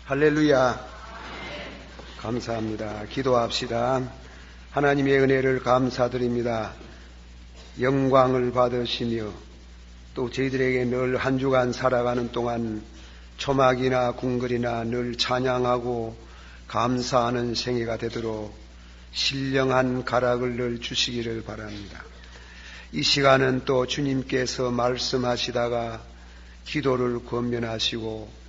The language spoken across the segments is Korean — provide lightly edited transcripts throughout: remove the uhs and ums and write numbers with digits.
할렐루야. 감사합니다. 기도합시다. 하나님의 은혜를 감사드립니다. 영광을 받으시며 또 저희들에게 늘 한 주간 살아가는 동안 초막이나 궁궐이나 늘 찬양하고 감사하는 생애가 되도록 신령한 가락을 늘 주시기를 바랍니다. 이 시간은 또 주님께서 말씀하시다가 기도를 권면하시고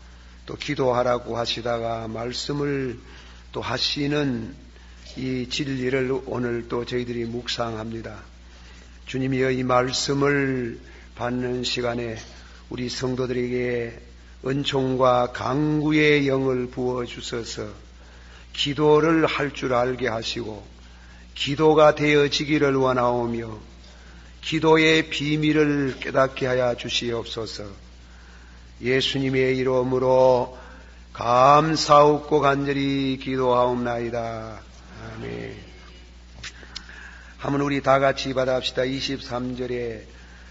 또 기도하라고 하시다가 말씀을 또 하시는 이 진리를 오늘 또 저희들이 묵상합니다. 주님이여, 이 말씀을 받는 시간에 우리 성도들에게 은총과 강구의 영을 부어주셔서 기도를 할 줄 알게 하시고 기도가 되어지기를 원하오며 기도의 비밀을 깨닫게 하여 주시옵소서. 예수님의 이름으로 감사하고 간절히 기도하옵나이다. 아멘. 한번 우리 다 같이 받아합시다. 23절에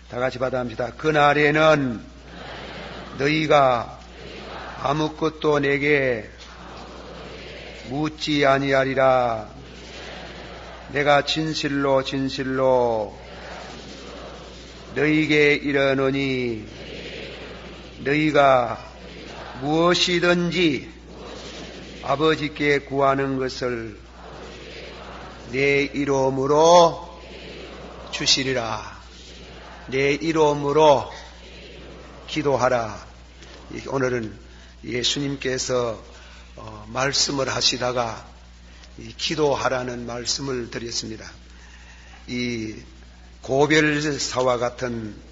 다 같이 받아합시다. 그날에는 너희가 아무것도 내게 묻지 아니하리라. 내가 진실로 진실로 너희에게 이르노니 너희가 무엇이든지 아버지께 구하는 것을 내 이름으로 주시리라. 내 이름으로 기도하라. 오늘은 예수님께서 말씀을 하시다가 기도하라는 말씀을 드렸습니다. 이 고별사와 같은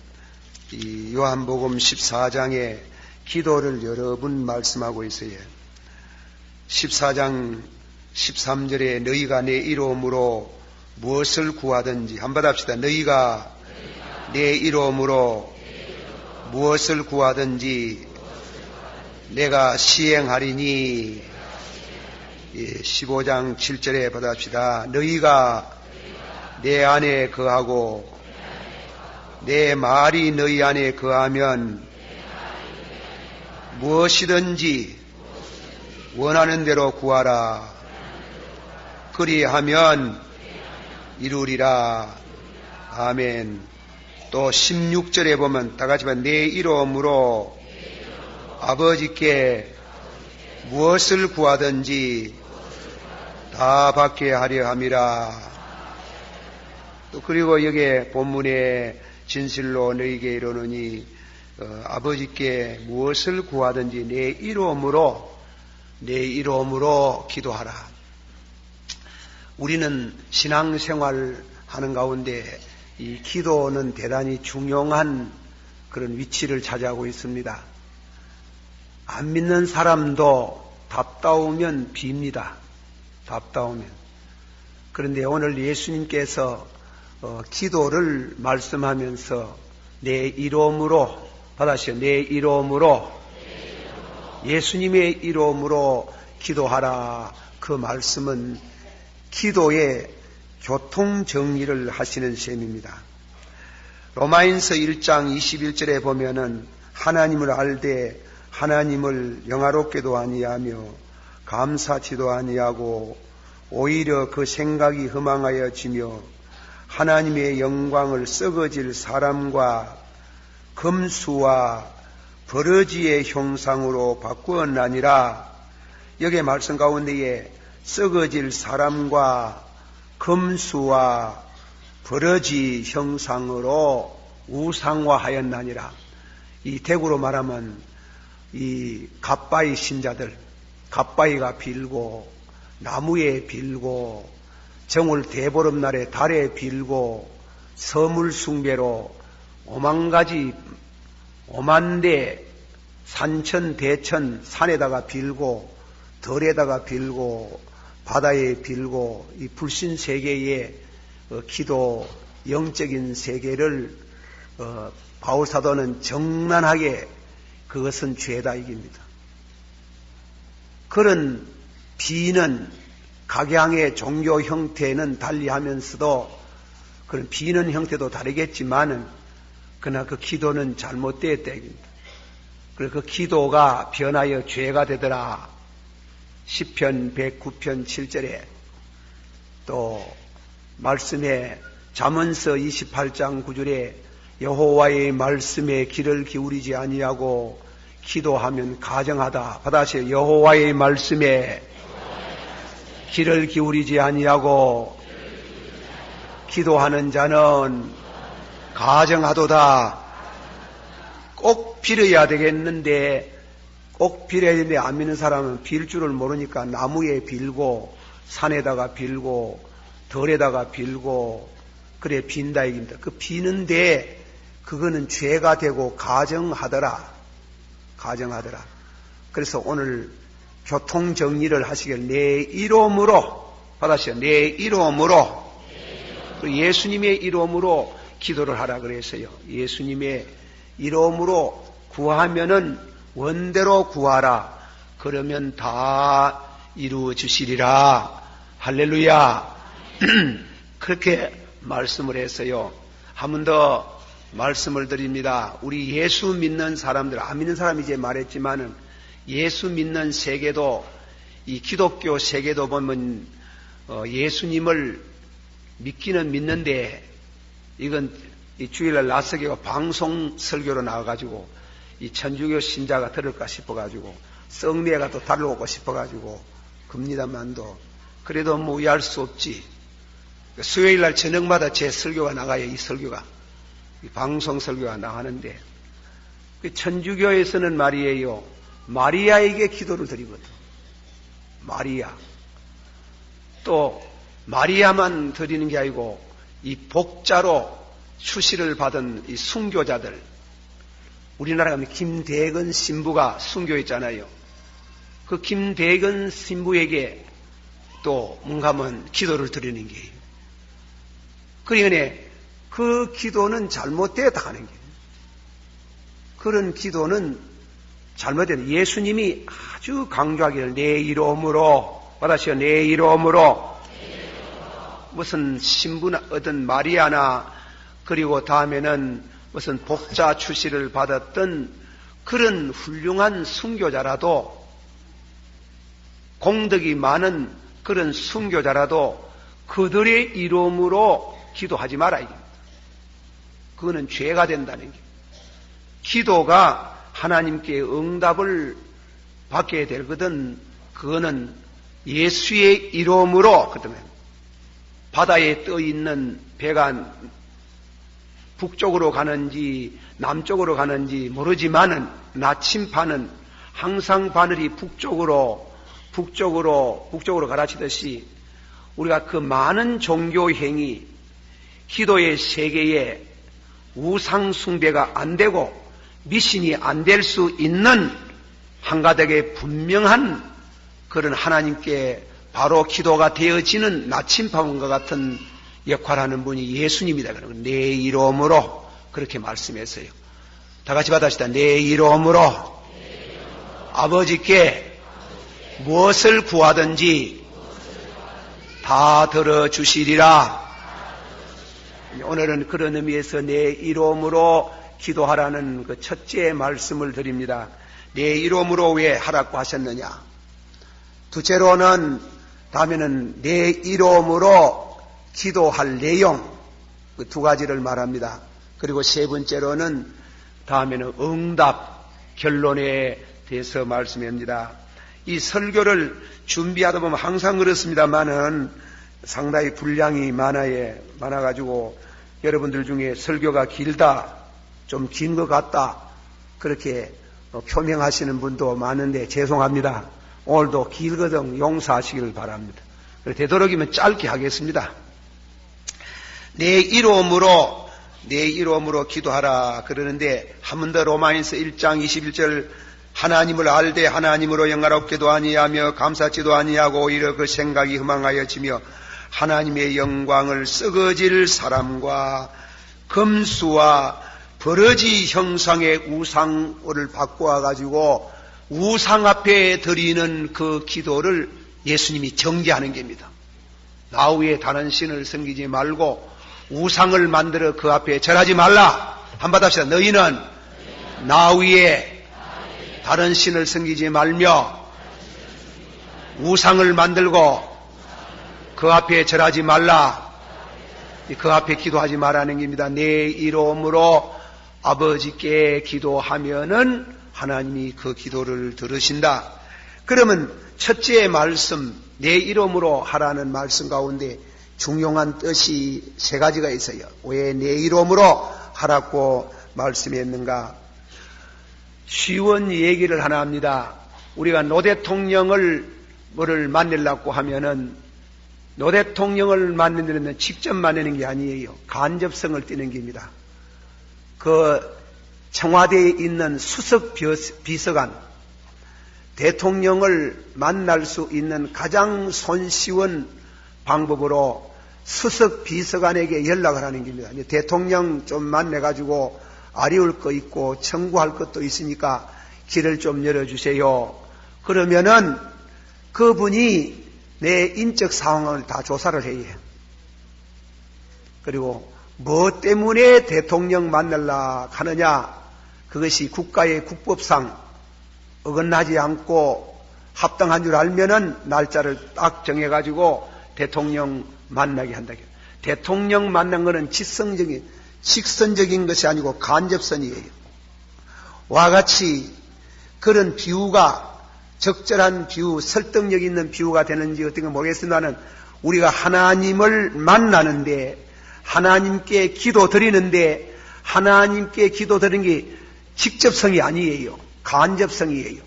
이 요한복음 14장에 기도를 여러 번 말씀하고 있어요. 14장 13절에 너희가 내 이름으로 무엇을 구하든지 한번 합시다. 너희가 내 이름으로 무엇을 구하든지 내가 시행하리니. 15장 7절에 받아합시다. 너희가 내 안에 거하고 내 말이 너희 안에 거하면 무엇이든지 원하는 대로 구하라. 그리하면 이루리라. 아멘. 또 16절에 보면 다 같이 내 이름으로 아버지께 무엇을 구하든지 다 받게 하려 함이라. 또 그리고 여기에 본문에 진실로 너희에게 이르노니 아버지께 무엇을 구하든지 내 이름으로 기도하라. 우리는 신앙생활 하는 가운데 이 기도는 대단히 중요한 그런 위치를 차지하고 있습니다. 안 믿는 사람도 답다우면 빕니다. 답다우면. 그런데 오늘 예수님께서 기도를 말씀하면서 내 이름으로 받아시오. 내 이름으로 예수님의 이름으로 기도하라. 그 말씀은 기도의 교통정리를 하시는 셈입니다. 로마인서 1장 21절에 보면은 하나님을 알되 하나님을 영화롭게도 아니하며 감사치도 아니하고 오히려 그 생각이 허망하여지며 하나님의 영광을 썩어질 사람과 금수와 버러지의 형상으로 바꾸었나니라. 여기에 말씀 가운데에 썩어질 사람과 금수와 버러지 형상으로 우상화하였나니라. 이 대구로 말하면 이 갓바이 신자들, 갓바이가 빌고 나무에 빌고 정월 대보름날에 달에 빌고 서물 숭배로 오만대 산천 대천 산에다가 빌고 덜에다가 빌고 바다에 빌고 이 불신 세계의 기도 영적인 세계를 바울사도는 정난하게 그것은 죄다 이깁니다. 그런 비는 각양의 종교 형태는 달리하면서도 그런 비는 형태도 다르겠지만은 그러나 그 기도는 잘못되었다. 그래서 그 기도가 변하여 죄가 되더라. 시편 109편 7절에 또 말씀에 잠언서 28장 9절에 여호와의 말씀에 귀를 기울이지 아니하고 기도하면 가정하다. 받아세요. 여호와의 말씀에 귀를 기울이지 아니하고 기도하는 자는 가정하도다. 꼭 빌어야 되겠는데 꼭 빌어야 되는데 안 믿는 사람은 빌 줄을 모르니까 나무에 빌고 산에다가 빌고 덜에다가 빌고 그래 빈다 얘기입니다. 그 비는데 그거는 죄가 되고 가정하더라. 가정하더라. 그래서 오늘 교통 정리를 하시길 내 이름으로 받으시오. 내 이름으로 예수님의 이름으로 기도를 하라 그랬어요. 예수님의 이름으로 구하면은 원대로 구하라. 그러면 다 이루어지시리라. 할렐루야. 그렇게 말씀을 했어요. 한 번 더 말씀을 드립니다. 우리 예수 믿는 사람들, 안 믿는 사람이 이제 말했지만은 예수 믿는 세계도, 이 기독교 세계도 보면 예수님을 믿기는 믿는데 이건 이 주일날 나서기가 방송 설교로 나와가지고 이 천주교 신자가 들을까 싶어가지고 성례가 또 달려오고 싶어가지고 겁니다만도 그래도 무의할 수 없지. 수요일날 저녁마다 제 설교가 나가요. 이 설교가 이 방송 설교가 나가는데 그 천주교에서는 말이에요. 마리아에게 기도를 드리거든. 마리아. 또 마리아만 드리는 게 아니고 이 복자로 수시를 받은 이 순교자들. 우리나라 가면 김대건 신부가 순교했잖아요. 그 김대건 신부에게 또 뭔가 하면 기도를 드리는 게예요. 그러니 그 기도는 잘못되었다 하는 거예요. 그런 기도는 잘못된 예수님이 아주 강조하기를 내 이름으로 받아시오. 내 이름으로 무슨 신부나 어떤 마리아나 그리고 다음에는 무슨 복자 출시를 받았던 그런 훌륭한 순교자라도 공덕이 많은 그런 순교자라도 그들의 이름으로 기도하지 마라 이겁니다. 그거는 죄가 된다는 게. 기도가 하나님께 응답을 받게 되거든. 그거는 예수의 이름으로. 그다음에 바다에 떠 있는 배가 북쪽으로 가는지 남쪽으로 가는지 모르지만은 나침반은 항상 바늘이 북쪽으로 가라치듯이 우리가 그 많은 종교 행위, 기도의 세계에 우상 숭배가 안 되고 미신이 안 될 수 있는 한가닥의 분명한 그런 하나님께 바로 기도가 되어지는 나침반과 같은 역할하는 분이 예수님이다. 그러면 내 이름으로 그렇게 말씀했어요. 다 같이 받아시다. 내 이름으로 아버지께 무엇을 구하든지 다 들어주시리라. 오늘은 그런 의미에서 내 이름으로 기도하라는 그 첫째 말씀을 드립니다. 내 이름으로 왜 하라고 하셨느냐. 둘째로는 다음에는 내 이름으로 기도할 내용 그 두 가지를 말합니다. 그리고 세 번째로는 다음에는 응답 결론에 대해서 말씀합니다. 이 설교를 준비하다 보면 항상 그렇습니다만은 상당히 분량이 많아가지고 여러분들 중에 설교가 길다, 좀 긴 것 같다 그렇게 표명하시는 분도 많은데 죄송합니다. 오늘도 길거든 용서하시기를 바랍니다. 되도록이면 짧게 하겠습니다. 내 이름으로 기도하라 그러는데 한 번 더 로마인서 1장 21절 하나님을 알되 하나님으로 영화롭게도 아니하며 감사치도 아니하고 오히려 그 생각이 허망하여지며 하나님의 영광을 썩어질 사람과 금수와 버러지 형상의 우상을 바꾸어 가지고 우상 앞에 드리는 그 기도를 예수님이 정죄하는 겁니다. 나 외에 다른 신을 섬기지 말고 우상을 만들어 그 앞에 절하지 말라. 한번 합시다. 너희는 나 위에 다른 신을 섬기지 말며 우상을 만들고 그 앞에 절하지 말라. 그 앞에 기도하지 말라는 겁니다. 내 이름으로 아버지께 기도하면은 하나님이 그 기도를 들으신다. 그러면 첫째 말씀, 내 이름으로 하라는 말씀 가운데 중요한 뜻이 세 가지가 있어요. 왜 내 이름으로 하라고 말씀했는가? 쉬운 얘기를 하나 합니다. 우리가 노 대통령을 만나려고 하면은 노 대통령을 만나는 데는 직접 만나는 게 아니에요. 간접성을 띠는 겁니다. 그 청와대에 있는 수석 비서관, 대통령을 만날 수 있는 가장 손쉬운 방법으로 수석 비서관에게 연락을 하는 겁니다. 대통령 좀 만나가지고 아리울 거 있고 청구할 것도 있으니까 길을 좀 열어주세요. 그러면은 그분이 내 인적 상황을 다 조사를 해요. 그리고 뭐 때문에 대통령 만날라 하느냐, 그것이 국가의 국법상 어긋나지 않고 합당한 줄 알면은 날짜를 딱 정해가지고 대통령 만나게 한다. 대통령 만난 것은 직선적인 것이 아니고 간접선이에요. 와 같이 그런 비유가 적절한 비유, 설득력 있는 비유가 되는지 어떤 건 모르겠습니다만 우리가 하나님을 만나는데 하나님께 기도 드리는데 하나님께 기도 드리는 게 직접성이 아니에요. 간접성이에요.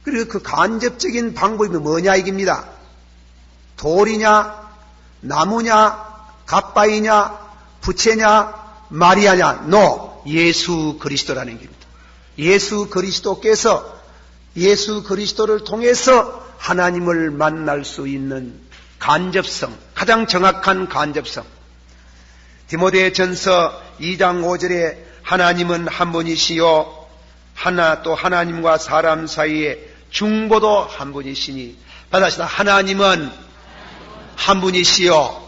그리고 그 간접적인 방법이 뭐냐 이깁니다. 돌이냐, 나무냐, 갓바위냐, 부채냐, 마리아냐, 노, 예수 그리스도라는 겁니다. 예수 그리스도를 통해서 하나님을 만날 수 있는 간접성, 가장 정확한 간접성. 디모데전서 2장 5절에 하나님은 한 분이시요 또 하나님과 사람 사이에 중보도 한 분이시니 받아시다. 하나님은 한 분이시요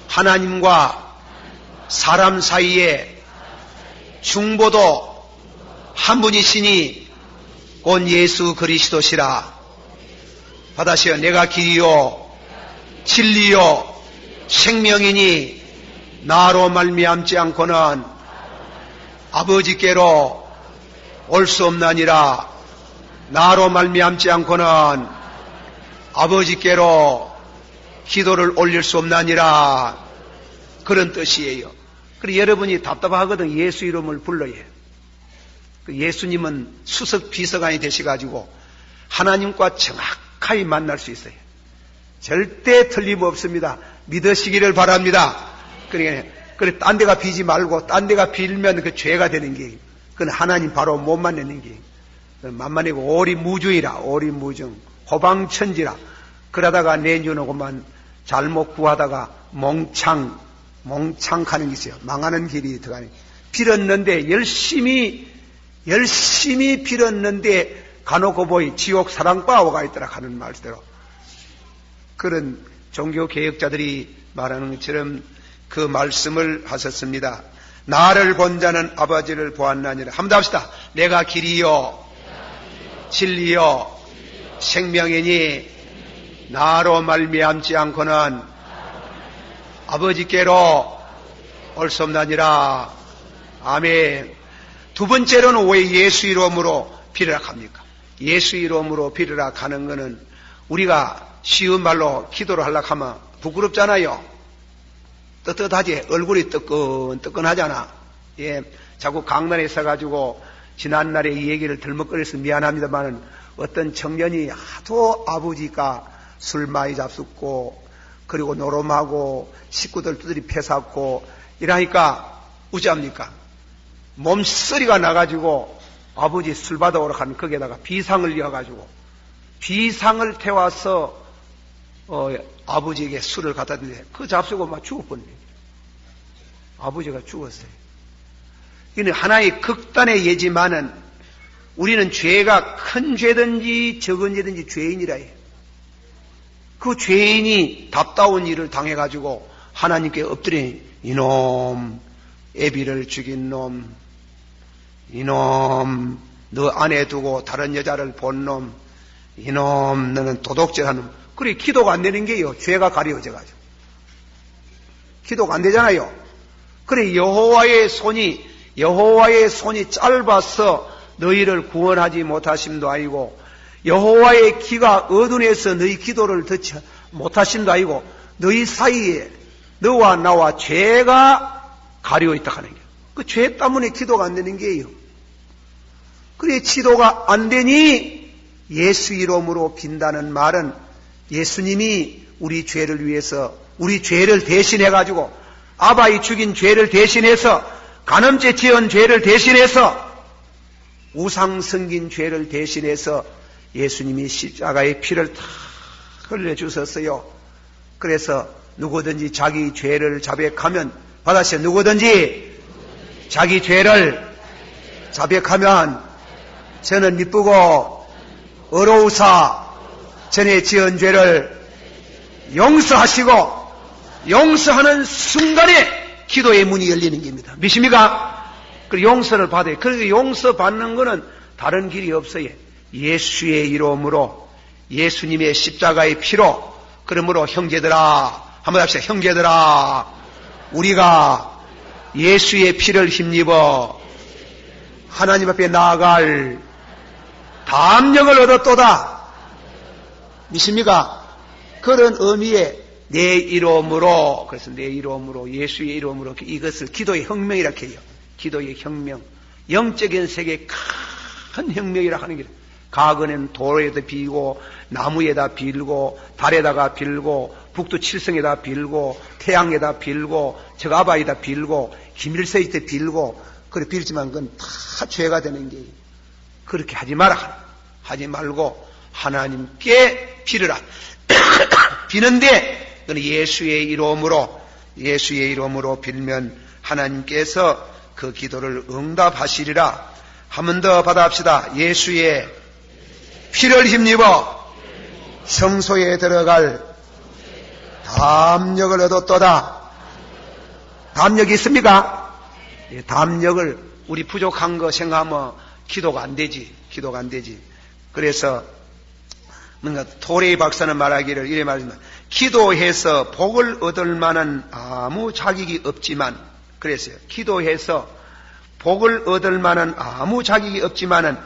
하나님과 사람 사이에 중보도 한 분이시니 곧 예수 그리스도시라. 받아시오. 내가 길이요 진리요 생명이니 나로 말미암지 않고는 아버지께로 올 수 없나니라. 나로 말미암지 않고는 아버지께로 기도를 올릴 수 없나니라. 그런 뜻이에요. 그리고 여러분이 답답하거든 예수 이름을 불러야 해요. 예수님은 수석 비서관이 되셔가지고 하나님과 정확하게 만날 수 있어요. 절대 틀림없습니다. 믿으시기를 바랍니다. 그러니까 딴 데가 비지 말고 딴 데가 빌면 그 죄가 되는 게 그건 하나님 바로 못 만나는 게 만만하고 오리무중이라. 오리무중 호방천지라. 그러다가 내주는것만 잘못 구하다가 몽창하는 게 있어요. 망하는 길이 들어가는. 빌었는데 열심히 빌었는데 간혹고 보이 지옥 사랑바오가 있더라 하는 말대로 그런 종교개혁자들이 말하는 것처럼 그 말씀을 하셨습니다. 나를 본 자는 아버지를 보았나니라. 한번 더 합시다. 내가 길이요 진리요 생명이니 나로 말미암지 않고는 아버지께로 올 수 없나니라. 아멘. 두 번째로는 왜 예수 이름으로 빌으라 합니까? 예수 이름으로 빌으라 하는 것은 우리가 쉬운 말로 기도를 하려고 하면 부끄럽잖아요. 떳떳하지. 얼굴이 뜨끈하잖아. 예, 자꾸 강단에 있어가지고 지난날에 이 얘기를 들먹거려서 미안합니다만은 어떤 청년이 하도 아버지가 술 많이 잡숫고 그리고 노름하고 식구들 두드리 패삭고 이러니까 어찌합니까? 몸서리가 나가지고 아버지 술 받아오러 가는 거기에다가 비상을 이어가지고 비상을 태워서 아버지에게 술을 갖다 주는데 그 잡수고 막 죽어버린 거예요. 아버지가 죽었어요. 이는 하나의 극단의 예지만은 우리는 죄가 큰 죄든지 적은 죄든지 죄인이라 해요. 그 죄인이 답다운 일을 당해가지고 하나님께 엎드린 이놈, 애비를 죽인 놈, 이놈, 너 아내 두고 다른 여자를 본 놈, 이놈 너는 도둑질하는 놈. 그래 기도가 안 되는 게요. 죄가 가려져가지고 기도가 안 되잖아요. 그래 여호와의 손이 짧아서 너희를 구원하지 못하심도 아니고 여호와의 귀가 어두운에서 너희 기도를 듣지 못하심도 아니고 너희 사이에 너와 나와 죄가 가려 있다 하는 거예요. 그 죄 때문에 기도가 안 되는 게요. 그래 기도가 안 되니 예수 이름으로 빈다는 말은 예수님이 우리 죄를 위해서 우리 죄를 대신해 가지고 아바이 죽인 죄를 대신해서 간음죄 지은 죄를 대신해서 우상 섬긴 죄를 대신해서 예수님이 십자가의 피를 다 흘려주셨어요. 그래서 누구든지 자기 죄를 자백하면 받아서 누구든지 자기 죄를 자백하면 저는 미쁘고 어로우사 전에 지은 죄를 용서하시고 용서하는 순간에 기도의 문이 열리는 겁니다. 믿습니까? 그 용서를 받아요. 그래서 용서받는 것은 다른 길이 없어요. 예수의 이름으로 예수님의 십자가의 피로 그러므로 형제들아 한번 합시다. 형제들아 우리가 예수의 피를 힘입어 하나님 앞에 나아갈 담력을 얻었도다. 믿습니까? 그런 의미에 내 이름으로 그래서 내 이름으로 예수의 이름으로 이것을 기도의 혁명이라 해요. 기도의 혁명 영적인 세계의 큰 혁명이라 하는 게 과거는 돌에다 빌고 나무에다 빌고 달에다가 빌고 북두 칠성에다 빌고 태양에다 빌고 저가바에다 빌고 김일성에다 빌고 그래 빌지만 그건 다 죄가 되는 게 그렇게 하지 마라. 하지 말고 하나님께 빌으라. 비는데 그는 예수의 이름으로 빌면 하나님께서 그 기도를 응답하시리라. 한 번 더 받아합시다. 예수의 피를 힘입어 성소에 들어갈 담력을 얻었도다. 담력이 있습니까? 예, 담력을 우리 부족한 거 생각하면 기도가 안 되지. 그래서 뭔가 토레이 박사는 말하기를 이래 말합니다. 기도해서 복을 얻을 만한 아무 자격이 없지만 그랬어요. 기도해서 복을 얻을 만한 아무 자격이 없지만은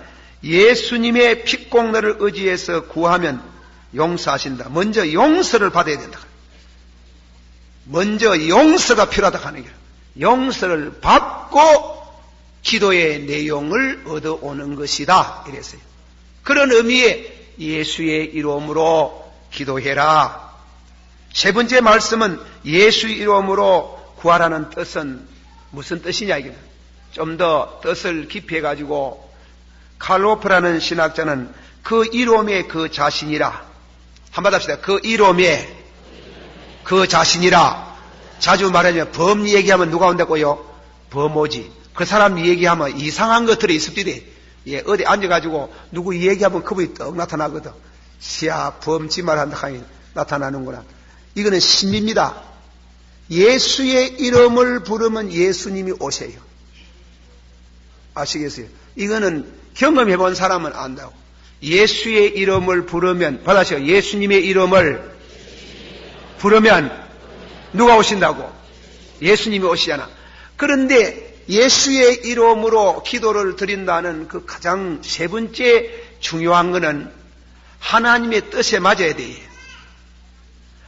예수님의 핏공로를 의지해서 구하면 용서하신다. 먼저 용서를 받아야 된다. 먼저 용서가 필요하다 하는 거예요. 용서를 받고 기도의 내용을 얻어오는 것이다. 이랬어요. 그런 의미에 예수의 이름으로 기도해라. 세 번째 말씀은 예수 이름으로 구하라는 뜻은 무슨 뜻이냐 이게. 좀 더 뜻을 깊이 해가지고 칼로프라는 신학자는 그 이름의 그 자신이라 한번 합시다. 그 이름의 그 자신이라. 자주 말하면 범 얘기하면 누가 온다고요? 범오지. 그 사람 얘기하면 이상한 것들이 있습니다. 예, 어디 앉아가지고 누구 얘기하면 그분이 떡 나타나거든. 시야 범지말 한다 하니 나타나는구나. 이거는 신비입니다. 예수의 이름을 부르면 예수님이 오세요. 아시겠어요? 이거는 경험해 본 사람은 안다고. 예수의 이름을 부르면 받아셔. 예수님의 이름을 부르면 누가 오신다고? 예수님이 오시잖아. 그런데 예수의 이름으로 기도를 드린다는 그 가장 세 번째 중요한 것은 하나님의 뜻에 맞아야 돼요.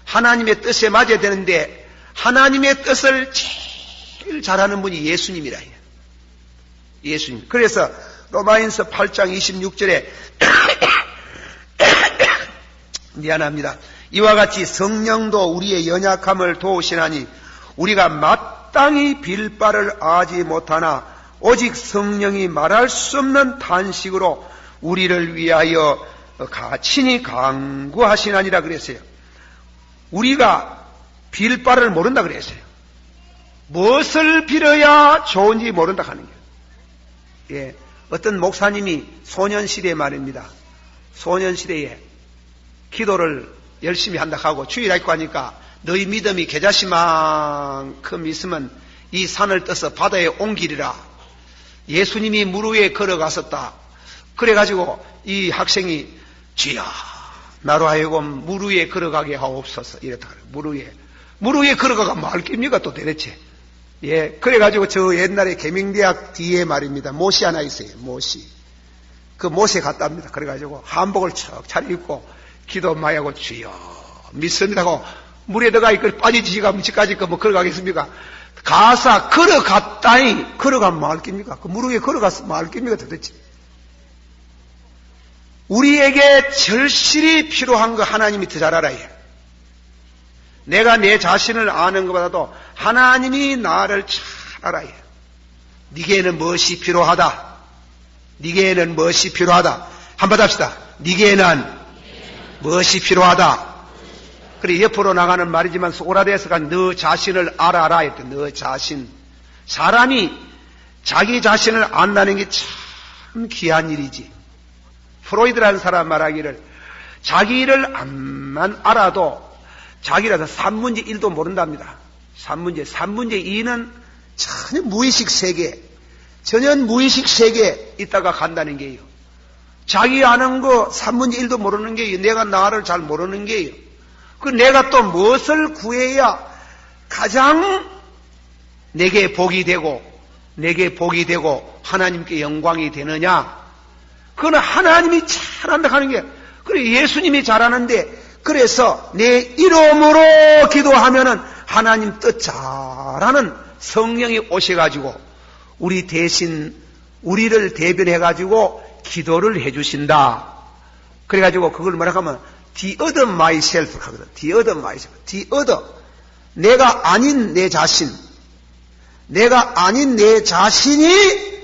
하나님의 뜻에 맞아야 되는데 하나님의 뜻을 제일 잘하는 분이 예수님이라 해요. 예수님. 그래서 로마인서 8장 26절에 미안합니다. 이와 같이 성령도 우리의 연약함을 도우시나니 우리가 마땅히 빌 바를 아지 못하나 오직 성령이 말할 수 없는 탄식으로 우리를 위하여 친히 간구하시나니라 그랬어요. 우리가 빌 바를 모른다 그랬어요. 무엇을 빌어야 좋은지 모른다 하는 거예요. 예, 어떤 목사님이 소년시대에 말입니다. 소년시대에 기도를 열심히 한다 하고 주일학교 하니까 너희 믿음이 겨자씨만큼 있으면 이 산을 떠서 바다에 옮기리라. 예수님이 물 위에 걸어갔었다. 그래가지고 이 학생이 주여 나로 하여금 물 위에 걸어가게 하옵소서. 이랬다 그래요. 물 위에 걸어가가 말 깁니까 또 도대체. 예, 그래가지고 저 옛날에 계명대학 뒤에 말입니다. 못이 하나 있어요. 못이. 그 못에 갔답니다. 그래가지고 한복을 척 차려입고 기도 많이 하고 주여 믿습니다 하고 물에 들어가 있고 빠지지가 무지까지 뭐 걸어가겠습니까? 가사 걸어갔다니 걸어가면 말 깁니까? 그 물 위에 걸어가서 말 깁니까 도대체. 우리에게 절실히 필요한 거 하나님이 더 잘 알아요. 내가 내 자신을 아는 것보다도 하나님이 나를 잘 알아요. 네게는 무엇이 필요하다. 네게는 무엇이 필요하다. 한번 합시다. 네게는 무엇이 필요하다. 그래 옆으로 나가는 말이지만 소크라테스가 너 자신을 알아라 했대. 너 자신. 사람이 자기 자신을 안다는 게 참 귀한 일이지. 프로이드라는 사람 말하기를 자기를 안만 알아도 자기라서 3문제 1도 모른답니다. 3문제 2는 전혀 무의식 세계, 전혀 무의식 세계에 있다가 간다는 게요. 자기 아는 거 3문제 1도 모르는 게요. 내가 나를 잘 모르는 게요. 그 내가 또 무엇을 구해야 가장 내게 복이 되고 하나님께 영광이 되느냐? 그건 하나님이 잘한다 하는 게, 그래 예수님이 잘하는데, 그래서 내 이름으로 기도하면은 하나님 뜻 잘하는 성령이 오셔가지고 우리 대신 우리를 대변해가지고 기도를 해주신다. 그래가지고 그걸 뭐라고 하면 the other myself 하거든. the other myself. the other. 내가 아닌 내 자신. 내가 아닌 내 자신이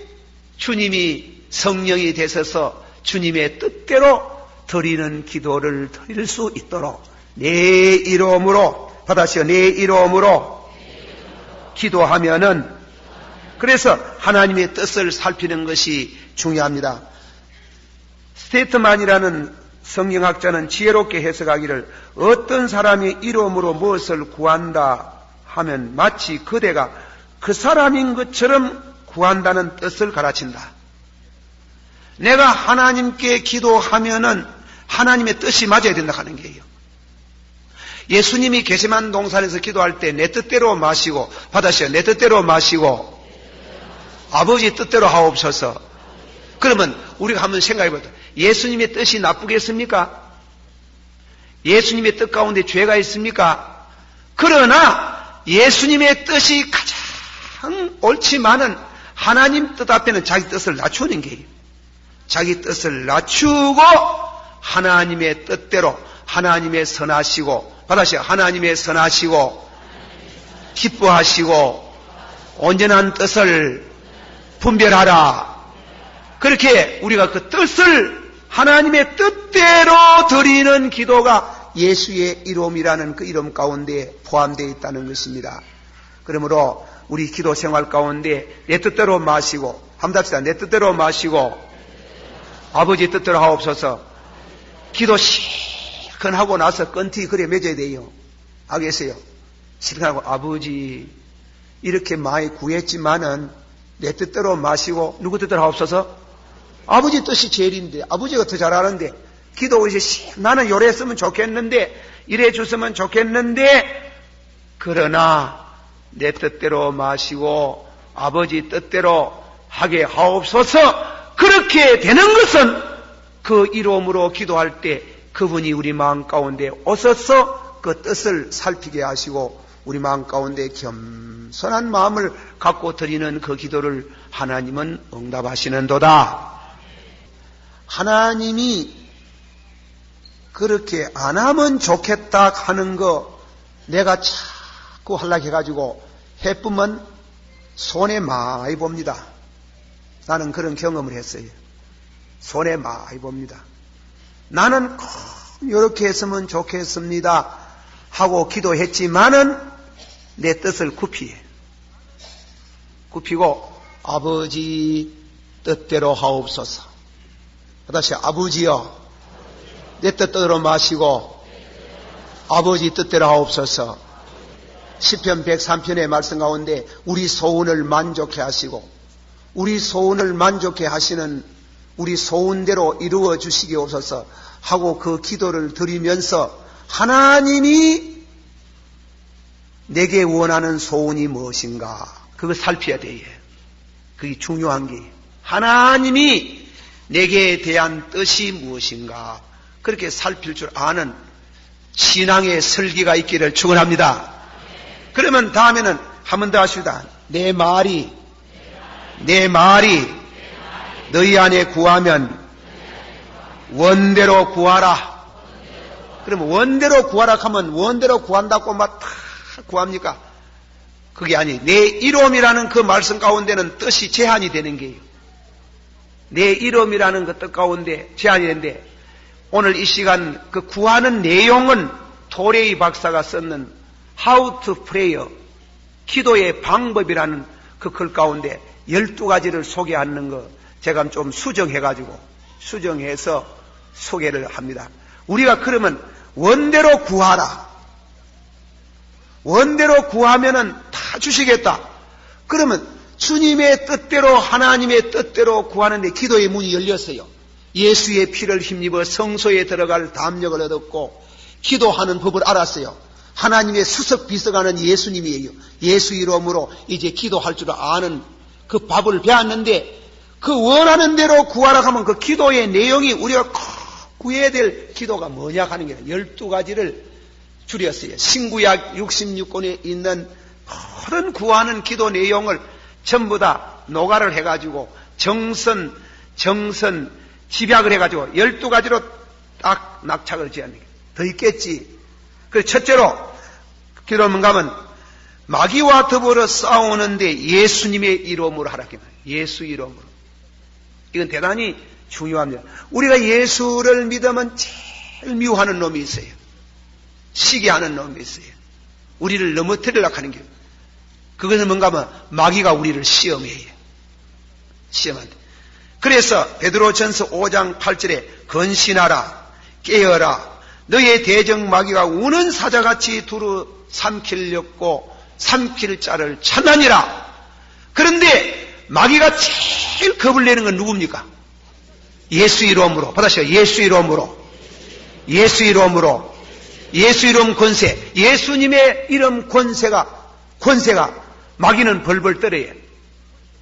주님이 성령이 되셔서 주님의 뜻대로 드리는 기도를 드릴 수 있도록 내 이름으로 받아시오. 내 이름으로 기도하면은 그래서 하나님의 뜻을 살피는 것이 중요합니다. 스테이트만이라는 성경학자는 지혜롭게 해석하기를 어떤 사람이 이름으로 무엇을 구한다 하면 마치 그대가 그 사람인 것처럼 구한다는 뜻을 가르친다. 내가 하나님께 기도하면은 하나님의 뜻이 맞아야 된다 하는 게예요. 예수님이 게세마네 동산에서 기도할 때 내 뜻대로 마시고 받으시오. 내 뜻대로 마시고 아버지 뜻대로 하옵소서. 그러면 우리가 한번 생각해보자. 예수님의 뜻이 나쁘겠습니까? 예수님의 뜻 가운데 죄가 있습니까? 그러나 예수님의 뜻이 가장 옳지만은 하나님 뜻 앞에는 자기 뜻을 낮추는 게예요. 자기 뜻을 낮추고 하나님의 뜻대로 하나님의 선하시고 받으시오. 하나님의 선하시고 기뻐하시고 온전한 뜻을 분별하라. 그렇게 우리가 그 뜻을 하나님의 뜻대로 드리는 기도가 예수의 이름이라는 그 이름 가운데 포함되어 있다는 것입니다. 그러므로 우리 기도 생활 가운데 내 뜻대로 마시고 한번 합시다. 내 뜻대로 마시고 아버지 뜻대로 하옵소서. 기도 실컷 하고 나서 끈티 그래 맺어야 돼요. 알겠어요? 실컷 하고 아버지 이렇게 많이 구했지만은 내 뜻대로 마시고 누구 뜻대로 하옵소서? 아버지 뜻이 제일인데 아버지가 더 잘 아는데 기도 이제 나는 요랬으면 좋겠는데 이래 줬으면 좋겠는데 그러나 내 뜻대로 마시고 아버지 뜻대로 하게 하옵소서. 그렇게 되는 것은 그 이름으로 기도할 때 그분이 우리 마음 가운데 오셔서 그 뜻을 살피게 하시고 우리 마음 가운데 겸손한 마음을 갖고 드리는 그 기도를 하나님은 응답하시는도다. 하나님이 그렇게 안 하면 좋겠다 하는 거 내가 자꾸 하려고 해가지고 해쁘면 손해 많이 봅니다. 나는 그런 경험을 했어요. 손해 많이 봅니다. 나는 꼭 이렇게 했으면 좋겠습니다 하고 기도했지만은 내 뜻을 굽히고 아버지 뜻대로 하옵소서. 다시 아버지여 내 뜻대로 마시고 아버지 뜻대로 하옵소서. 시편 103편의 말씀 가운데 우리 소원을 만족해 하시고 우리 소원을 만족해 하시는 우리 소원대로 이루어 주시기 없어서 하고 그 기도를 드리면서 하나님이 내게 원하는 소원이 무엇인가 그거 살펴야 돼요. 그게 중요한 게 하나님이 내게 대한 뜻이 무엇인가 그렇게 살필 줄 아는 신앙의 설기가 있기를 축원합니다. 그러면 다음에는 한 번 더 하시다. 내 말이 너희 안에 구하면 원대로 구하라. 그러면 원대로 구하라 하면 원대로 구한다고 막 다 구합니까? 그게 아니. 내 이름이라는 그 말씀 가운데는 뜻이 제한이 되는 게요. 내 이름이라는 그 뜻 가운데 제한이 되는데 오늘 이 시간 그 구하는 내용은 도레이 박사가 썼는 How to Pray, 기도의 방법이라는 그 글 가운데 12가지를 소개하는 거 제가 좀 수정해서 소개를 합니다. 우리가 그러면 원대로 구하라. 원대로 구하면은 다 주시겠다. 그러면 주님의 뜻대로 하나님의 뜻대로 구하는데 기도의 문이 열렸어요. 예수의 피를 힘입어 성소에 들어갈 담력을 얻었고 기도하는 법을 알았어요. 하나님의 수석 비서가는 예수님이에요. 예수 이름으로 이제 기도할 줄 아는 그 법을 배웠는데 그 원하는 대로 구하라 하면 그 기도의 내용이 우리가 꼭 구해야 될 기도가 뭐냐 하는 게 12가지를 줄였어요. 신구약 66권에 있는 모든 구하는 기도 내용을 전부 다 노가를 해가지고 정선, 집약을 해가지고 12가지로 딱 낙착을 지었는 게 더 있겠지. 그래서 첫째로 기도는 뭔가 하면 마귀와 더불어 싸우는데 예수님의 이름으로 하라. 예수 이름으로. 이건 대단히 중요합니다. 우리가 예수를 믿으면 제일 미워하는 놈이 있어요. 시기하는 놈이 있어요. 우리를 넘어뜨리려고 하는 게. 그것은 뭔가 하면 마귀가 우리를 시험해요. 시험한다. 그래서 베드로전서 5장 8절에 건신하라, 깨어라. 너의 대적 마귀가 우는 사자같이 두루 삼키려고 삼킬 자를 찾나니라. 그런데 마귀가 제일 겁을 내는 건 누굽니까? 예수 이름으로. 받으시오. 예수 이름으로. 예수 이름으로. 예수 이름 권세. 예수님의 이름 권세가 마귀는 벌벌 떨어요.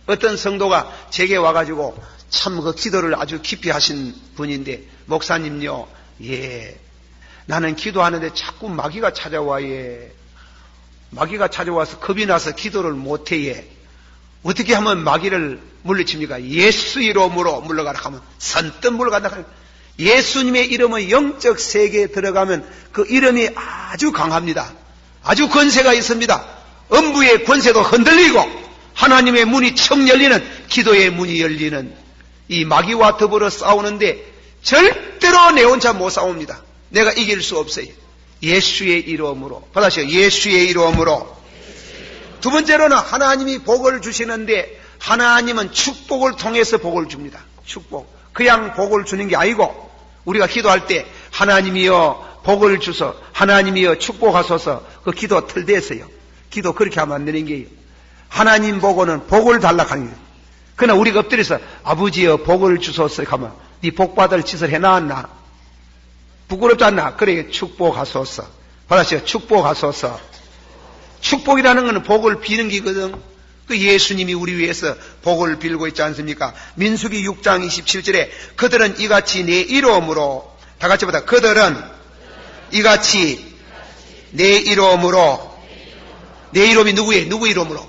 어떤 성도가 제게 와가지고 참 그 기도를 아주 깊이 하신 분인데 목사님요. 예. 나는 기도하는데 자꾸 마귀가 찾아와. 예. 마귀가 찾아와서 겁이 나서 기도를 못해. 예. 어떻게 하면 마귀를 물리칩니까? 예수 이름으로 물러가라 하면 선뜻 물러간다 하면 예수님의 이름의 영적 세계에 들어가면 그 이름이 아주 강합니다. 아주 권세가 있습니다. 음부의 권세도 흔들리고 하나님의 문이 척 열리는 기도의 문이 열리는 이 마귀와 더불어 싸우는데 절대로 내 혼자 못 싸웁니다. 내가 이길 수 없어요. 예수의 이름으로. 받으시오. 예수의 이름으로. 두 번째로는 하나님이 복을 주시는데 하나님은 축복을 통해서 복을 줍니다. 축복. 그냥 복을 주는 게 아니고 우리가 기도할 때 하나님이여 복을 주소, 하나님이여 축복하소서 그 기도 틀대서요. 기도 그렇게 하면 안 되는 게요. 하나님 보고는 복을 달라고 하는 거예요. 그러나 우리가 엎드려서 아버지여 복을 주소서 하면 네 복받을 짓을 해놨나? 부끄럽지 않나? 그래 축복하소서. 받으시오. 축복하소서. 축복이라는 것은 복을 비는 기거든. 그 예수님이 우리 위해서 복을 빌고 있지 않습니까? 민수기 6장 27절에 그들은 이같이 내 이름으로 다 같이 보다. 그들은 이같이 내 이름으로. 내 이름이 누구예요? 누구 이름으로?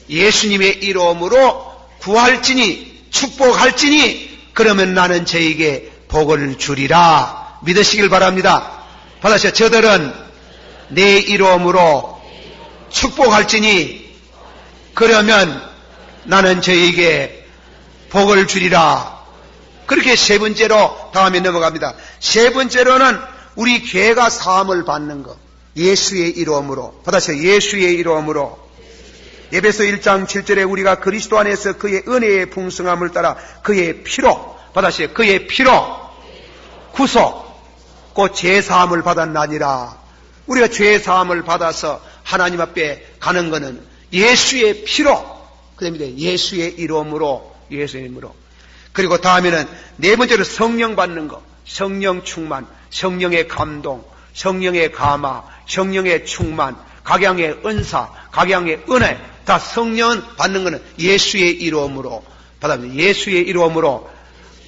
예수님의 이름으로 구할지니 축복할지니 그러면 나는 저에게 복을 주리라. 믿으시길 바랍니다. 받으시오. 저들은 내 이름으로 축복할지니 그러면 나는 저에게 복을 주리라. 그렇게 세 번째로 다음에 넘어갑니다. 세 번째로는 우리 죄가 사함을 받는 것. 예수의 이름으로. 받으세요. 예수의 이름으로. 에베소 1장 7절에 우리가 그리스도 안에서 그의 은혜의 풍성함을 따라 그의 피로. 받으세요. 그의 피로 구속 곧 죄사함을 받았나니라. 우리가 죄사함을 받아서 하나님 앞에 가는 것은 예수의 피로. 그럽니다. 예수의 이름으로. 예수의 이름으로. 그리고 다음에는 네 번째로 성령 받는 것. 성령 충만, 성령의 감동, 성령의 감화, 성령의 충만, 각양의 은사, 각양의 은혜, 다 성령 받는 것은 예수의 이름으로 받았습니다. 예수의 이름으로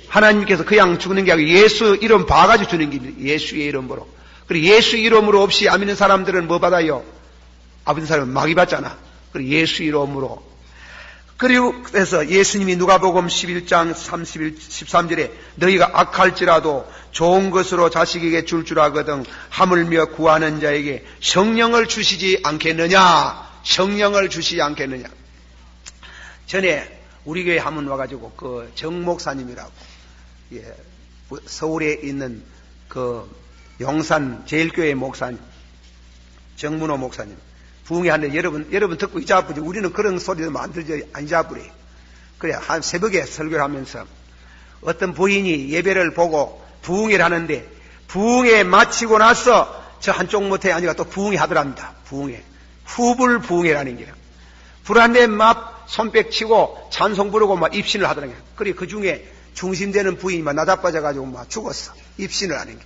하나님께서 그냥 주는 게 아니고 예수 이름 봐가지고 주는 게 예수의 이름으로. 그리고 예수 이름으로 없이 안 믿는 사람들은 뭐 받아요? 안 믿는 사람은 마귀 받잖아. 그리고 예수 이름으로. 그리고 그래서 예수님이 누가복음 11장 13절에 너희가 악할지라도 좋은 것으로 자식에게 줄 하거든 하물며 구하는 자에게 성령을 주시지 않겠느냐. 성령을 주시지 않겠느냐. 전에 우리 교회 한번 와가지고 그 정 목사님이라고, 예, 서울에 있는 그 용산 제일교회 목사님, 정문호 목사님, 부흥회하는데 여러분 듣고 이자부지. 우리는 그런 소리도 만들지 안 이자부리. 그래, 한 새벽에 설교를 하면서 어떤 부인이 예배를 보고 부흥회를 하는데 부흥회 마치고 나서 저 한쪽 못에 아니라 또 부흥회 하더랍니다. 부흥회. 후불 부흥회라는 게요. 불안데 막 손뼉 치고 찬송 부르고 막 입신을 하더라고요. 그래, 그 중에 중심되는 부인이 막 나자빠져가지고 막 죽었어. 입신을 하는 게.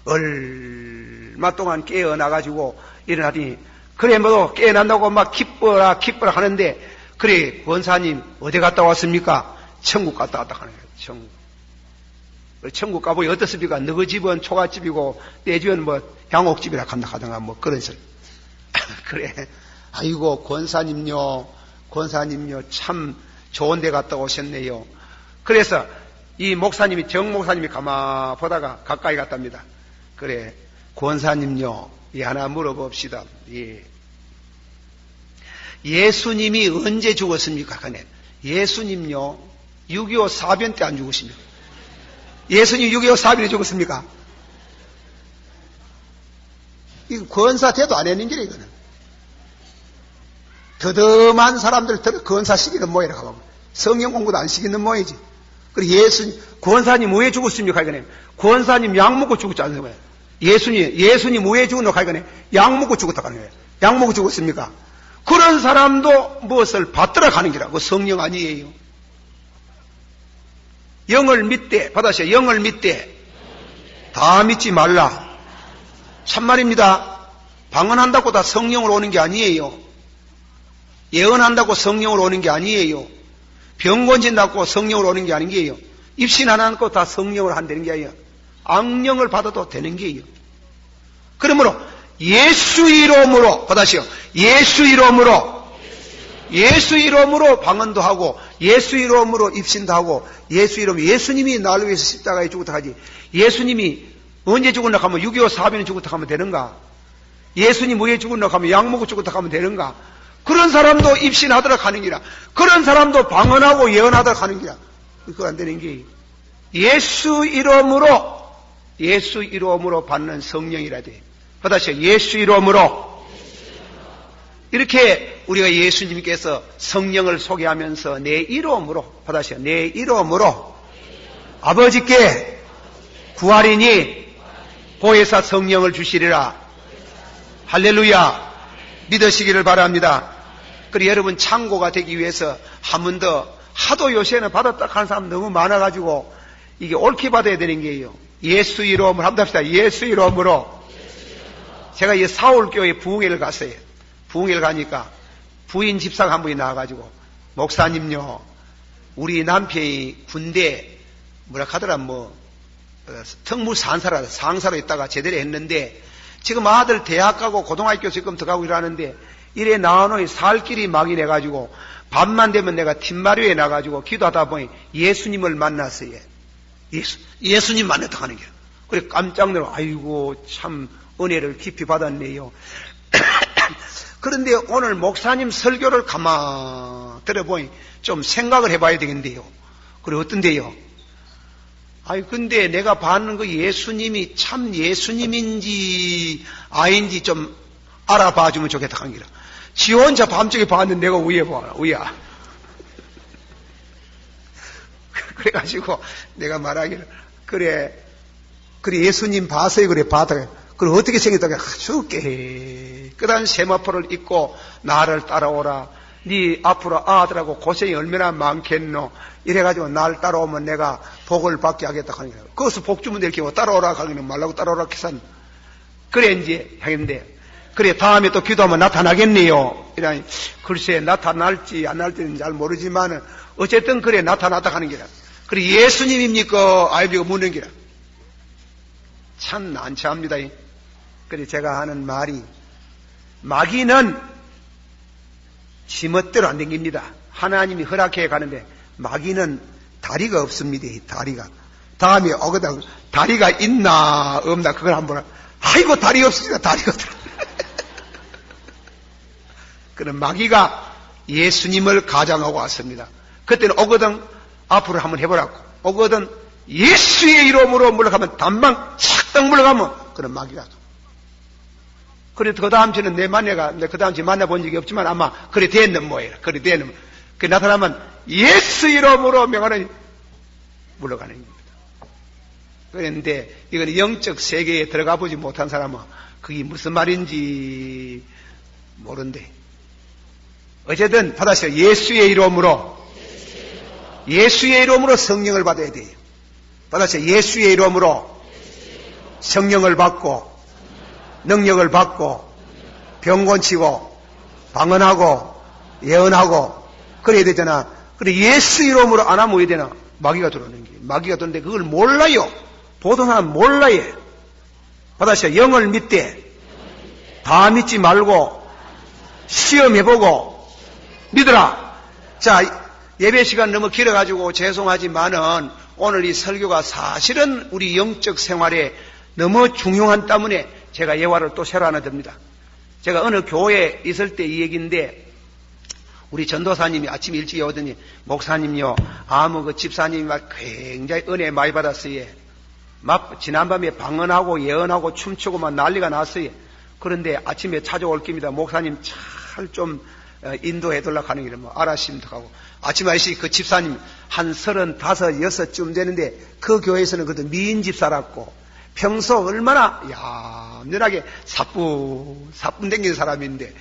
얼마 동안 깨어나가지고 일어나더니, 그래, 뭐 깨어난다고 막 기뻐라 하는데, 그래, 권사님 어디 갔다 왔습니까? 천국 갔다 왔다 하는 거예요. 천국. 천국 가보니 어떻습니까? 너희 집은 초가집이고 내 집은 뭐 양옥집이라 간다 하던가 뭐 그런 소리. 그래, 아이고 권사님요 참 좋은 데 갔다 오셨네요. 그래서 이 목사님이, 정 목사님이 가만 보다가 가까이 갔답니다. 그래, 권사님요, 하나 물어봅시다. 예. 예수님이 언제 죽었습니까? 그네, 예수님요 6.25 사변 때 안 죽으십니까? 예수님 6.25 사변에 죽었습니까? 이거 권사 대도 안 했는 길이에요, 이거는. 더듬한 사람들 권사 시키는 모양이라고 하면 성경 공부도 안 시키는 모양이지. 그리고 예수님, 권사님 왜 죽었습니까? 이거네. 권사님 약 먹고 죽었지 않습니까? 예수님 왜 죽었노? 이거네. 약 먹고 죽었다 하는 거예요. 약 먹고 죽었습니까? 그런 사람도 무엇을 받들어 가는 기라. 그 성령 아니에요. 영을 믿되, 받아서 영을 믿되 다 믿지 말라. 참말입니다. 방언한다고 다 성령으로 오는 게 아니에요. 예언한다고 성령으로 오는 게 아니에요. 병 고친다고 성령으로 오는 게 아니에요. 입신 안 하고 다 성령으로 한다는 게 아니에요. 악령을 받아도 되는 게예요. 그러므로 예수 이름으로, 받아시오. 예수 이름으로 방언도 하고, 예수 이름으로 입신도 하고, 예수 이름으로, 예수님이 나를 위해서 십자가에 죽었다 하지. 예수님이 언제 죽었나 하면 6.25 사변에 죽었다 하면 되는가? 예수님 왜 죽었나 하면 약 먹고 죽었다 하면 되는가? 그런 사람도 입신하도록 하는 기라. 그런 사람도 방언하고 예언하도록 하는 기라. 그거 안 되는 게 예수 이름으로 받는 성령이라 돼. 받아시오. 예수 이름으로. 이렇게 우리가 예수님께서 성령을 소개하면서 내 이름으로, 받아시오. 내 이름으로 아버지께 구하리니 보혜사 성령을 주시리라. 할렐루야. 믿으시기를 바랍니다. 그리고 여러분 창고가 되기 위해서 한 번 더, 하도 요새는 받았다 하는 사람 너무 많아가지고 이게 옳게 받아야 되는 게예요. 예수 이름으로 한번 합시다. 예수 이름으로. 제가 이 사울교회 부흥회를 갔어요. 부흥회를 가니까 부인 집사가 한 분이 나와가지고, 목사님요, 우리 남편이 군대 뭐라 하더라, 특무 상사로 있다가 제대로 했는데 지금 아들 대학 가고 고등학교 지금 들어가고 이러는데 이래 나와놓이 살 길이 막이 내가지고 밤만 되면 내가 팀마루에 나가지고 기도하다 보니 예수님을 만났어요. 예수님 만났다 하는 게. 그래 깜짝 놀라. 아이고 참 은혜를 깊이 받았네요. 그런데 오늘 목사님 설교를 가만 들어보니 좀 생각을 해봐야 되겠는데요. 그래 어떤데요? 아이 근데 내가 받는 그 예수님이 참 예수님인지 아닌지 좀 알아봐주면 좋겠다 하는 기라. 지 혼자 밤중에 봤는데 내가 위에 봐라, 위야. 그래가지고 내가 말하기를, 그래 예수님 봤어요. 그래 봤다. 그래 어떻게 생겼다가 죽게 그다음 세마포를 입고 나를 따라오라. 네 앞으로 아들하고 고생이 얼마나 많겠노. 이래가지고 날 따라오면 내가 복을 받게 하겠다 하는 거예요. 거기서 복 주면 될 경우 따라오라 하기는 말라고 따라오라 해서 그래 이제 하겠는데 그래 다음에 또 기도하면 나타나겠네요. 이러니 글쎄 나타날지 안 할지는 잘 모르지만 어쨌든 그래 나타났다 하는 게라. 그래 예수님입니까? 아이비가 묻는 게라. 참 난처합니다. 그래 제가 하는 말이 마귀는 지멋대로 안 댕깁니다. 하나님이 허락해 가는데 마귀는 다리가 없습니다. 다리가. 다음에 오거든 다리가 있나 없나 그걸 한번 아이고 다리 없으니까 다리가 없더라. 그럼 마귀가 예수님을 가장하고 왔습니다. 그때는 오거든 앞으로 한번 해보라고. 오거든 예수의 이름으로 물러가면 단방 착딱 물러가면 그런 마귀가. 그래 그 다음 주는 내 만나가 그 다음 주 만나본 적이 없지만 아마 그래 됐는 뭐예요. 그래 됐는 그 나타나면 예수 이름으로 명하는 물러가는 겁니다. 그런데 이건 영적 세계에 들어가 보지 못한 사람은 그게 무슨 말인지 모른대. 어쨌든 받아서 예수의 이름으로 성령을 받아야 돼요. 받아서 예수의 이름으로 성령을 받고 능력을 받고 병 고치고 방언하고 예언하고 그래야 되잖아. 그래 예수 이름으로 안 하면 왜 되나? 마귀가 들어오는 게. 마귀가 들어오는데 그걸 몰라요. 보통 사람 몰라요. 받아서 영을 믿되 다 믿지 말고 시험해보고 믿으라. 자, 예배 시간 너무 길어가지고 죄송하지만은 오늘 이 설교가 사실은 우리 영적 생활에 너무 중요한 때문에 제가 예화를 또 새로 하나 듭니다. 제가 어느 교회에 있을 때 이 얘기인데 우리 전도사님이 아침 일찍 오더니 목사님요, 그 집사님이 굉장히 은혜 많이 받았어요. 막 지난밤에 방언하고 예언하고 춤추고 막 난리가 났어요. 그런데 아침에 찾아올 겁니다. 목사님 잘 좀 인도해달라고 하는 게 뭐 알았습니다 하고 아침 아저씨 그 집사님 한 35, 6쯤 되는데 그 교회에서는 그것도 미인 집사라고 평소 얼마나 얌전하게 사뿐 댕기는 사람인데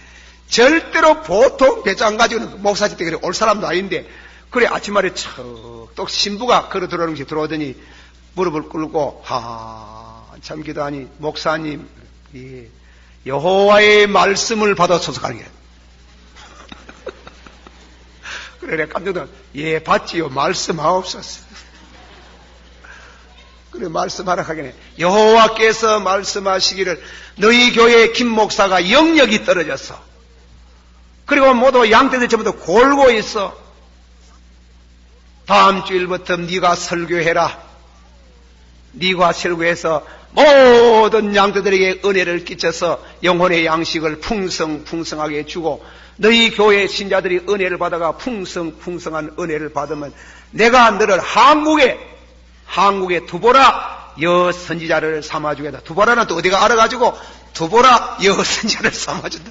절대로 보통 배짱 안 가지고는 목사집 때 그래 올 사람도 아닌데 그래 아침말에 척또 신부가 걸어 들어오는 것이 들어오더니 무릎을 꿇고 한참 기도하니 목사님 여호와의 말씀을 받아서서 가는 게 그래 깜짝 놀라 받지요 말씀하옵소서. 그래 말씀하라 하겠네. 여호와께서 말씀하시기를 너희 교회 김 목사가 영역이 떨어졌어. 그리고 모두 양떼들 전부 다 골고 있어. 다음 주일부터 네가 설교해라. 네가 설교해서 모든 양떼들에게 은혜를 끼쳐서 영혼의 양식을 풍성하게 주고 너희 교회 신자들이 은혜를 받아가 풍성한 은혜를 받으면 내가 너를 한국에 두보라 여선지자를 삼아주겠다. 두보라는 또 어디가 알아가지고 두보라 여선지자를 삼아준다.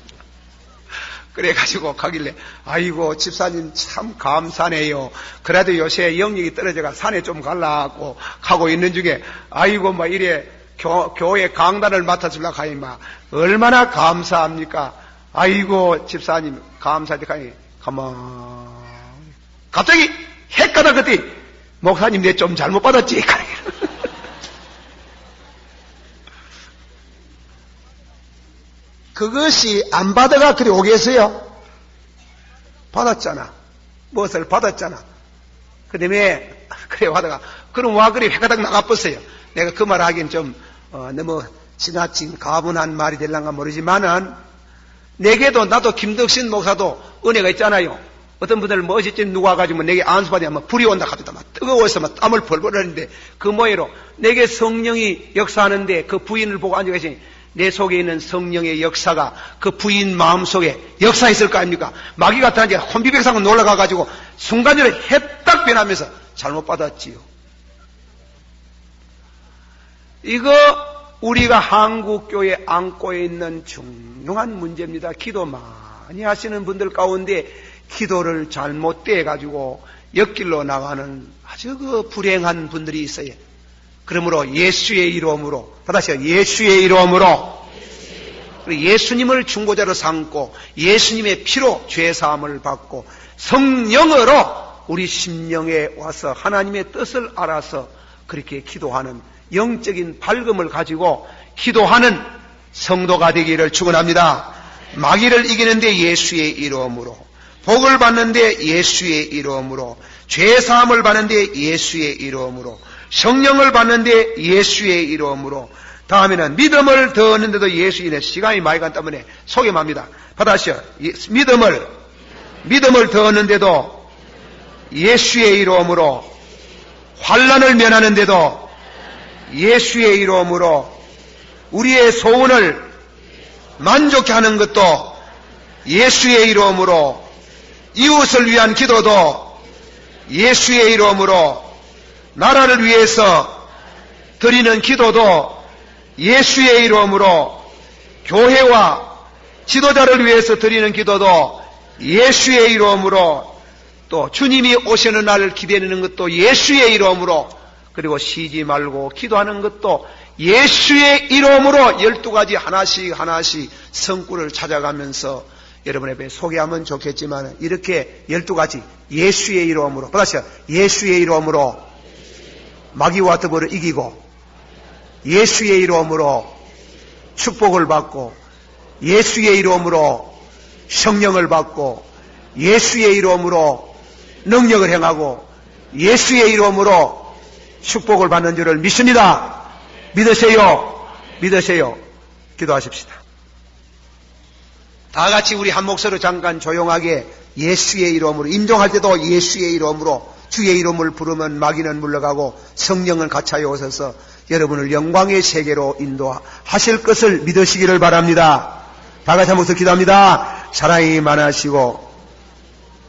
그래가지고 가길래 아이고 집사님 참 감사네요. 그래도 요새 영역이 떨어져가 산에 좀 가려고 가고 있는 중에 아이고 막 이래 교회 강단을 맡아주려고 하니 막 얼마나 감사합니까? 아이고 집사님 감사하니 가만 갑자기 헷가다 그때 목사님 내 좀 잘못 받았지. 그것이 안 받아가 그래 오겠어요? 받았잖아. 무엇을 받았잖아. 그 다음에 그래 받아가 그럼 와 그래 헷가닥 나가버렸어요. 내가 그 말 하기엔 좀 너무 지나친 가분한 말이 될란가 모르지만은 내게도 나도 김덕신 목사도 은혜가 있잖아요. 어떤 분들 뭐 어쨌든 누가 와가지고 내게 안수받으면 불이 온다 하더다 막 뜨거워서 막 땀을 벌벌 흘리는데 그 뭐예로 내게 성령이 역사하는데 그 부인을 보고 앉아 계시니 내 속에 있는 성령의 역사가 그 부인 마음속에 역사했을 거 아닙니까? 마귀가 나타나니까 혼비백상은 놀라가가지고 순간적으로 해딱 변하면서 잘못 받았지요. 이거 우리가 한국교회에 안고 있는 중요한 문제입니다. 기도 많이 하시는 분들 가운데 기도를 잘못돼가지고 옆길로 나가는 아주 그 불행한 분들이 있어요. 그러므로 예수의 이름으로 다시 예수의 이름으로 예수님을 중보자로 삼고 예수님의 피로 죄사함을 받고 성령으로 우리 심령에 와서 하나님의 뜻을 알아서 그렇게 기도하는 영적인 밝음을 가지고 기도하는 성도가 되기를 축원합니다. 마귀를 이기는데 예수의 이름으로, 복을 받는데 예수의 이름으로, 죄사함을 받는데 예수의 이름으로, 성령을 받는데 예수의 이름으로, 다음에는 믿음을 더 얻는데도 예수 이름에, 시간이 많이 간 때문에 소개합니다. 받아시오. 믿음을 더 얻는데도 예수의 이름으로, 환난을 면하는데도 예수의 이름으로, 우리의 소원을 만족해 하는 것도 예수의 이름으로, 이웃을 위한 기도도 예수의 이름으로, 나라를 위해서 드리는 기도도 예수의 이름으로, 교회와 지도자를 위해서 드리는 기도도 예수의 이름으로, 또 주님이 오시는 날을 기다리는 것도 예수의 이름으로, 그리고 쉬지 말고 기도하는 것도 예수의 이름으로 12가지 하나씩 성구를 찾아가면서 여러분 앞에 소개하면 좋겠지만, 이렇게 12가지 예수의 이름으로, 받아시오. 예수의 이름으로 마귀와 더불어 이기고, 예수의 이름으로 축복을 받고, 예수의 이름으로 성령을 받고, 예수의 이름으로 능력을 행하고, 예수의 이름으로 축복을 받는 줄을 믿습니다. 믿으세요. 믿으세요. 기도하십시다. 다 같이 우리 한 목소리로 잠깐 조용하게 예수의 이름으로, 임종할 때도 예수의 이름으로, 주의 이름을 부르면 마귀는 물러가고 성령은 같이 오셔서 여러분을 영광의 세계로 인도하실 것을 믿으시기를 바랍니다. 다 같이 한 목소리 기도합니다. 사랑이 많으시고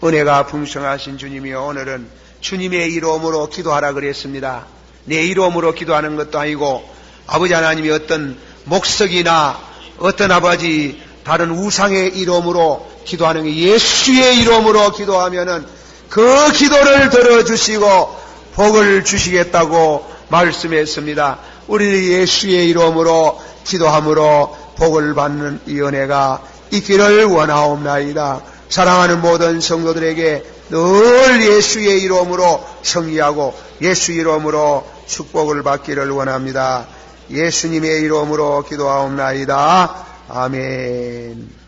은혜가 풍성하신 주님이여, 오늘은 주님의 이름으로 기도하라 그랬습니다. 내 이름으로 기도하는 것도 아니고 아버지 하나님이 어떤 목석이나 어떤 아버지 다른 우상의 이름으로 기도하는 게, 예수의 이름으로 기도하면은 그 기도를 들어주시고 복을 주시겠다고 말씀했습니다. 우리 예수의 이름으로 기도함으로 복을 받는 이 은혜가 있기를 원하옵나이다. 사랑하는 모든 성도들에게 늘 예수의 이름으로 성리하고 예수 이름으로 축복을 받기를 원합니다. 예수님의 이름으로 기도하옵나이다. 아멘.